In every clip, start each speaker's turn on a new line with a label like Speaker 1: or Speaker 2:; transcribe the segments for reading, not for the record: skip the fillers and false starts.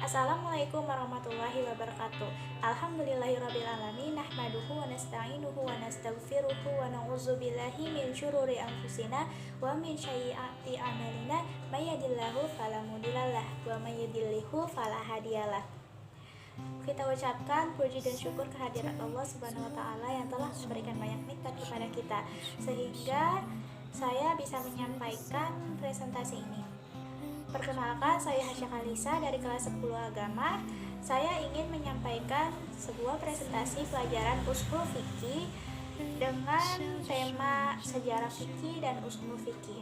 Speaker 1: Assalamualaikum warahmatullahi wabarakatuh. Alhamdulillahirrabbilalamin. Nahmaduhu wa nasta'inuhu wa nastaghfiruhu wa na'udzubillahi min syururi anfusina wa min sayyiati a'malina. May yahdihillahu fala mudhillalah wa may yudhlilhu fala hadiyalah. Kita ucapkan puji dan syukur kehadirat Allah Subhanahu wa taala yang telah memberikan banyak nikmat kepada kita sehingga saya bisa menyampaikan presentasi ini. Perkenalkan, saya Hasya Kalisa dari kelas 10 Agama. Saya ingin menyampaikan sebuah presentasi pelajaran ushul fikih dengan tema sejarah fikih dan ushul fikih.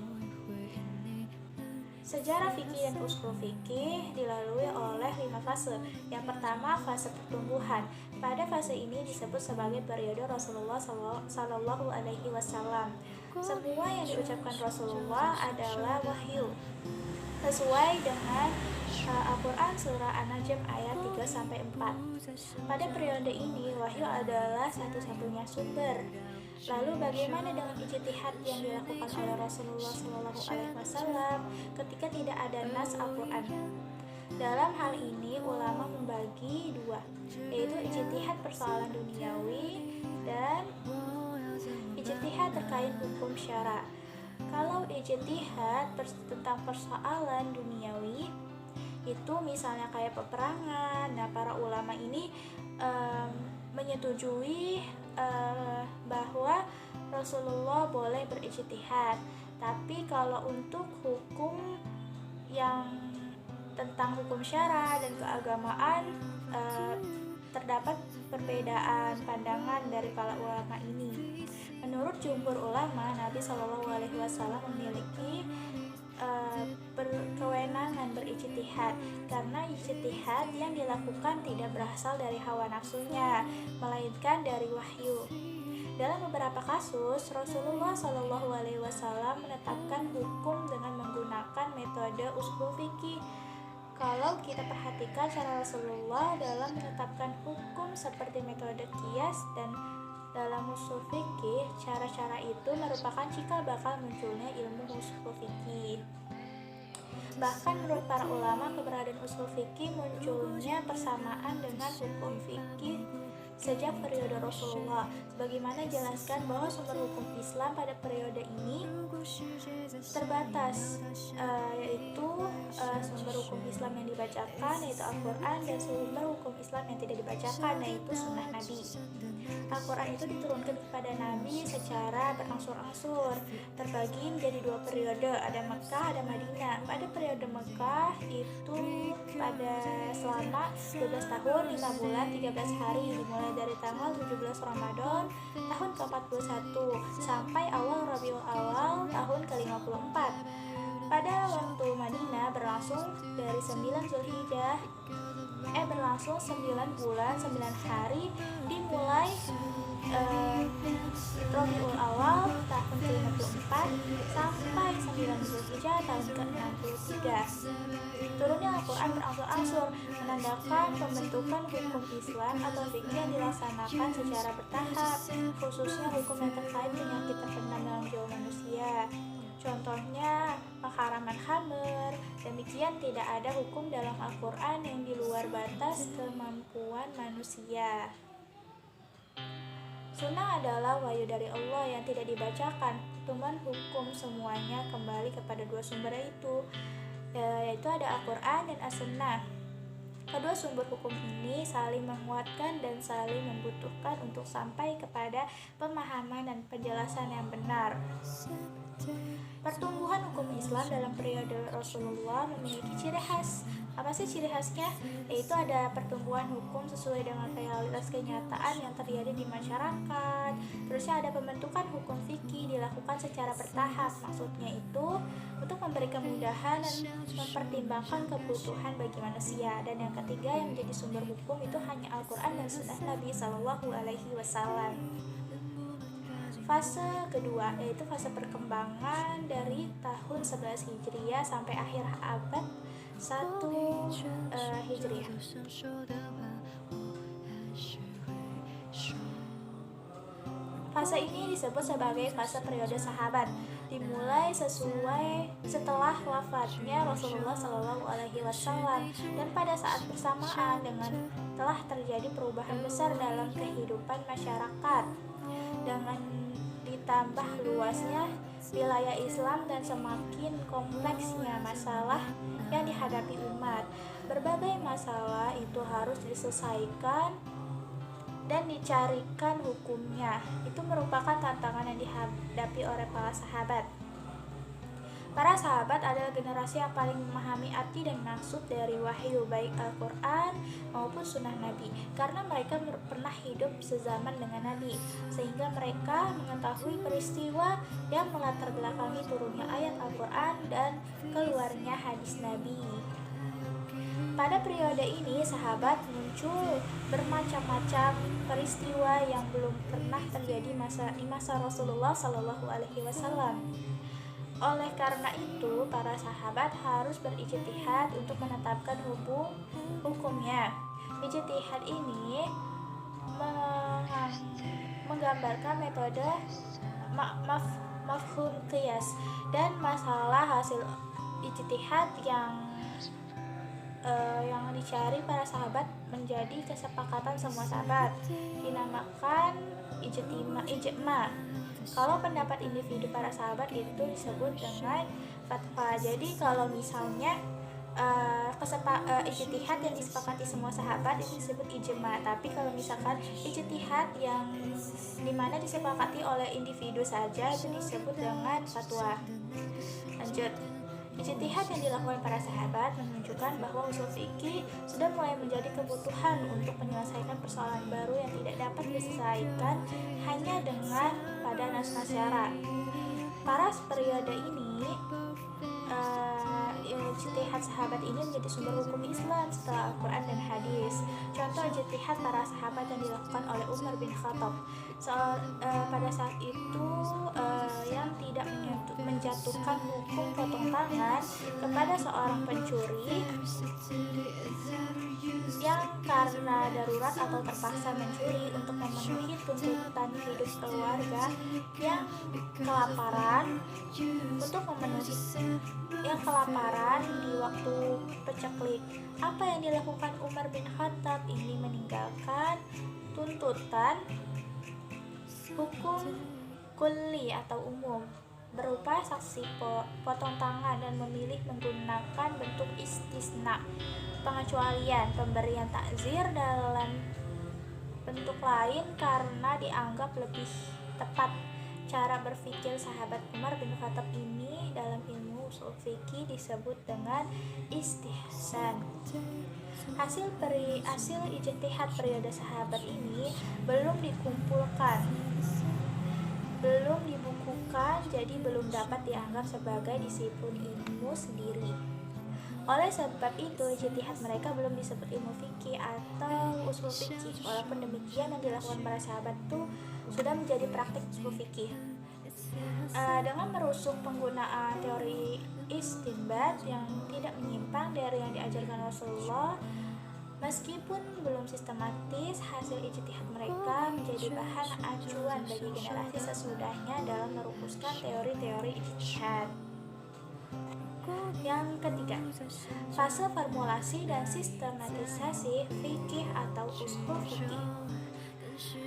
Speaker 1: Sejarah fikih dan ushul fikih dilalui oleh 5 fase. Yang pertama, fase pertumbuhan. Pada fase ini disebut sebagai periode Rasulullah Sallallahu Alaihi Wasallam. Semua yang diucapkan Rasulullah adalah wahyu sesuai dengan Al-Quran Surah An-Najm ayat 3-4. Pada periode ini, wahyu adalah satu-satunya sumber. Lalu bagaimana dengan ijtihad yang dilakukan oleh Rasulullah SAW ketika tidak ada nas Al-Quran? Dalam hal ini, ulama membagi dua, yaitu ijtihad persoalan duniawi dan ijtihad terkait hukum syara. Kalau ijtihad tentang persoalan duniawi itu misalnya kayak peperangan, nah para ulama ini menyetujui bahwa Rasulullah boleh berijtihad. Tapi kalau untuk hukum yang tentang hukum syara dan keagamaan terdapat perbedaan pandangan dari para ulama ini. Menurut jumhur ulama, Nabi Shallallahu Alaihi Wasallam memiliki kewenangan berijtihad karena ijtihad yang dilakukan tidak berasal dari hawa nafsunya, melainkan dari wahyu. Dalam beberapa kasus, Rasulullah Shallallahu Alaihi Wasallam menetapkan hukum dengan menggunakan metode ushul fikih. Kalau kita perhatikan cara Rasulullah dalam menetapkan hukum seperti metode qiyas dan dalam ushul fikih, cara-cara itu merupakan cikal bakal munculnya ilmu ushul fikih. Bahkan menurut para ulama, keberadaan ushul fikih munculnya persamaan dengan hukum fikih sejak periode Rasulullah. Sebagaimana jelaskan bahwa sumber hukum Islam pada periode ini terbatas, yaitu sumber hukum Islam yang dibacakan yaitu Al-Quran, dan sumber hukum Islam yang tidak dibacakan yaitu sunnah Nabi. Al-Quran itu diturunkan kepada Nabi secara berangsur-angsur, terbagi menjadi dua periode, ada Mekah, ada Madinah. Pada periode Mekah itu pada selama 12 tahun, 5 bulan, 13 hari, dimulai dari tanggal 17 Ramadan tahun ke-41 sampai awal Rabiul Awal tahun ke-54. Pada waktu Madinah berlangsung dari 9 Zulhijjah berlangsung 9 bulan 9 hari, dimulai Rabiul Awal tahun ke-54 sampai 9 Zulhijjah tahun ke-63. Turunnya Al-Quran berangsur-angsur menandakan pembentukan hukum Islam atau fikih yang dilaksanakan secara bertahap, khususnya hukum yang terkait penyakit terkena dalam jiwa manusia. Contohnya pengharaman khamr. Demikian tidak ada hukum dalam Al-Quran yang di luar batas kemampuan manusia. Sunnah adalah wahyu dari Allah yang tidak dibacakan, cuman hukum semuanya kembali kepada dua sumber itu, yaitu ada Al-Quran dan As-Sunnah. Kedua sumber hukum ini saling menguatkan dan saling membutuhkan untuk sampai kepada pemahaman dan penjelasan yang benar. Pertumbuhan hukum Islam dalam periode Rasulullah memiliki ciri khas. Apa sih ciri khasnya? Yaitu ada pertumbuhan hukum sesuai dengan realitas kenyataan yang terjadi di masyarakat. Terusnya ada pembentukan hukum fikih dilakukan secara bertahap. Maksudnya itu untuk memberi kemudahan dan mempertimbangkan kebutuhan bagi manusia. Dan yang ketiga yang menjadi sumber hukum itu hanya Al-Quran dan Sunnah Nabi Sallallahu Alaihi Wasallam. Fase kedua yaitu fase perkembangan dari tahun 11 Hijriah sampai akhir abad 1 Hijriah. Fase ini disebut sebagai fase periode sahabat, dimulai setelah wafatnya Rasulullah Shallallahu Alaihi Wasallam, dan pada saat bersamaan dengan telah terjadi perubahan besar dalam kehidupan masyarakat dengan ditambah luasnya wilayah Islam dan semakin kompleksnya masalah yang dihadapi umat. Berbagai masalah itu harus diselesaikan dan dicarikan hukumnya. Itu merupakan tantangan yang dihadapi oleh para sahabat. Para sahabat adalah generasi yang paling memahami arti dan maksud dari wahyu, baik Al-Quran maupun sunnah Nabi, karena mereka pernah hidup sezaman dengan Nabi, sehingga mereka mengetahui peristiwa yang melatar belakangi turunnya ayat Al-Quran dan keluarnya hadis Nabi. Pada periode ini, sahabat muncul bermacam-macam peristiwa yang belum pernah terjadi di masa Rasulullah Shallallahu Alaihi Wasallam. Oleh karena itu, para sahabat harus berijtihad untuk menetapkan hukumnya. Ijtihad ini menggambarkan metode mafhum qiyas dan masalah hasil ijtihad yang dicari para sahabat menjadi kesepakatan semua sahabat, dinamakan ijma. Kalau pendapat individu para sahabat itu disebut dengan fatwa. Jadi kalau misalnya ijtihad yang disepakati semua sahabat itu disebut ijma. Tapi kalau misalkan ijtihad yang dimana disepakati oleh individu saja itu disebut dengan fatwa. Lanjut. Ijtihad yang dilakukan para sahabat menunjukkan bahwa usul fikih sudah mulai menjadi kebutuhan untuk menyelesaikan persoalan baru yang tidak dapat diselesaikan hanya dengan pada nas-nas syara. Para periode ini, ijtihad sahabat ini menjadi sumber hukum Islam setelah Al-Quran dan hadis. Contoh ijtihad para sahabat yang dilakukan oleh Umar bin Khattab pada saat itu yang tidak menjatuhkan hukum potong tangan kepada seorang pencuri yang karena darurat atau terpaksa mencuri untuk memenuhi tuntutan hidup keluarga yang kelaparan di waktu paceklik. Apa yang dilakukan Umar bin Khattab ini meninggalkan tuntutan hukum kulli atau umum berupa saksi potong tangan dan memilih menggunakan bentuk istisna, pengecualian, pemberian takzir dalam bentuk lain karena dianggap lebih tepat. Cara berpikir sahabat Umar bin Khattab ini dalam ilmu usul fikih disebut dengan istihsan. Hasil ijtihad periode sahabat ini belum dibukukan, jadi belum dapat dianggap sebagai disiplin ilmu sendiri. Oleh sebab itu, ijtihad mereka belum disebut ilmu fikih atau usul fikih. Walaupun demikian, yang dilakukan para sahabat itu sudah menjadi praktik usul fikih. Dengan merusuk penggunaan teori istinbat yang tidak menyimpang dari yang diajarkan Rasulullah, meskipun belum sistematis, hasil ijtihad mereka menjadi bahan acuan bagi generasi sesudahnya dalam merumuskan teori-teori ijtihad. Yang ketiga, fase formulasi dan sistematisasi fikih atau usul fikih.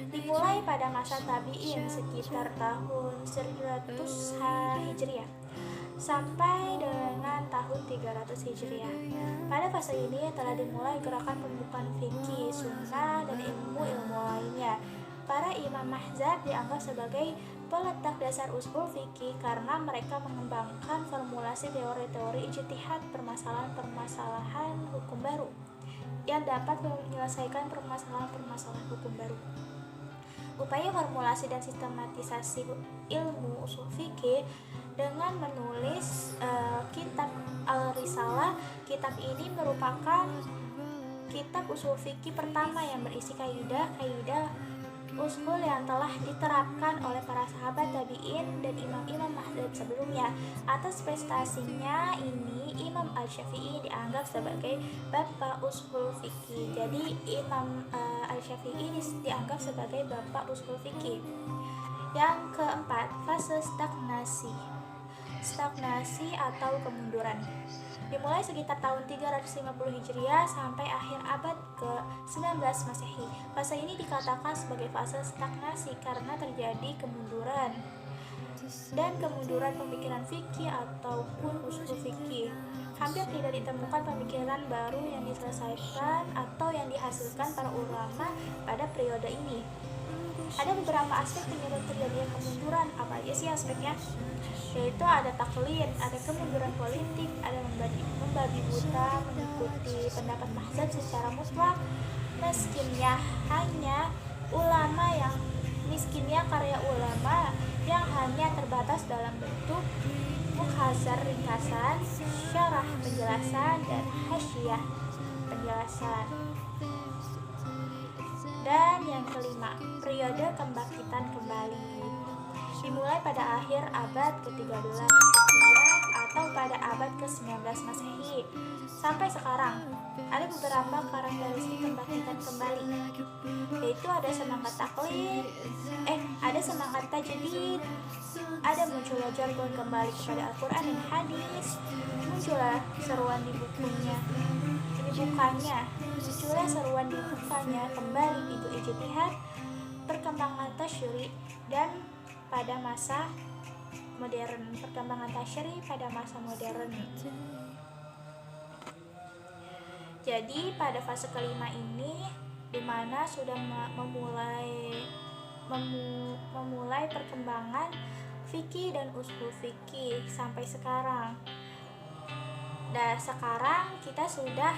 Speaker 1: Dimulai pada masa tabi'in sekitar tahun 100 Hijriah sampai dengan tahun 300 Hijriah. Pada fase ini telah dimulai gerakan pembukaan fikih, sunnah, dan ilmu-ilmu lainnya. Para imam mazhab dianggap sebagai peletak dasar usul fikih karena mereka mengembangkan formulasi teori-teori ijtihad permasalahan-permasalahan hukum baru yang dapat menyelesaikan permasalahan-permasalahan hukum baru. Upaya formulasi dan sistematisasi ilmu usul fikih dengan menulis kitab Al-Risalah. Kitab ini merupakan kitab usul fikih pertama yang berisi kaidah-kaidah usul yang telah diterapkan oleh para sahabat tabi'in dan imam-imam mazhab sebelumnya. Atas prestasinya ini, Imam Al-Syafi'i dianggap sebagai bapak usul fikih. Jadi Imam Al-Syafi'i dianggap sebagai bapak usul fikih. Yang keempat, fase stagnasi. Stagnasi atau kemunduran dimulai sekitar tahun 350 Hijriah sampai akhir abad ke-19 Masehi. Fase ini dikatakan sebagai fase stagnasi karena terjadi kemunduran pemikiran fikih ataupun usul fikih. Hampir tidak ditemukan pemikiran baru yang diselesaikan atau yang dihasilkan para ulama pada periode ini. Ada beberapa aspek penyebab terjadinya kemunduran. Apa aja sih aspeknya? Yaitu ada taklid, ada kemunduran politik, ada membabi buta mengikuti pendapat mazhab secara mutlak, miskinnya karya ulama yang hanya terbatas dalam bentuk mukhtasar ringkasan, syarah penjelasan, dan hasyiah penjelasan. Dan yang kelima, periode kebangkitan kembali dimulai pada akhir abad ke-13 Hijriah atau pada abad ke-19 Masehi sampai sekarang. Ada beberapa karakteristik kebangkitan kembali, yaitu ada semangat tajdid, ada munculnya jargon kembali kepada Al-Quran dan Hadis, munculnya seruan dibukanya kembali itu ijtihad, perkembangan tasyri' dan pada masa modern. Jadi pada fase kelima ini dimana sudah memulai perkembangan fikih dan usul fikih sampai sekarang. Dan sekarang kita sudah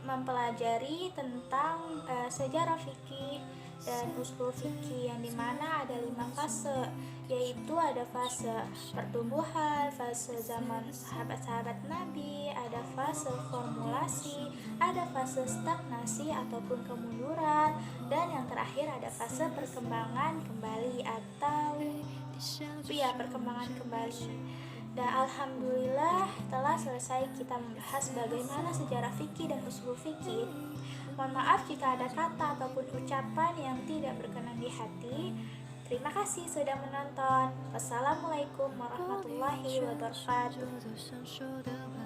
Speaker 1: mempelajari tentang sejarah fikih dan usul fikih yang dimana ada 5 fase, yaitu ada fase pertumbuhan, fase zaman sahabat-sahabat Nabi, ada fase formulasi, ada fase stagnasi ataupun kemunduran, dan yang terakhir ada fase perkembangan kembali. Dan alhamdulillah telah selesai kita membahas bagaimana sejarah fikih dan usul fikih. Mohon maaf jika ada kata ataupun ucapan yang tidak berkenan di hati. Terima kasih sudah menonton. Wassalamualaikum warahmatullahi wabarakatuh.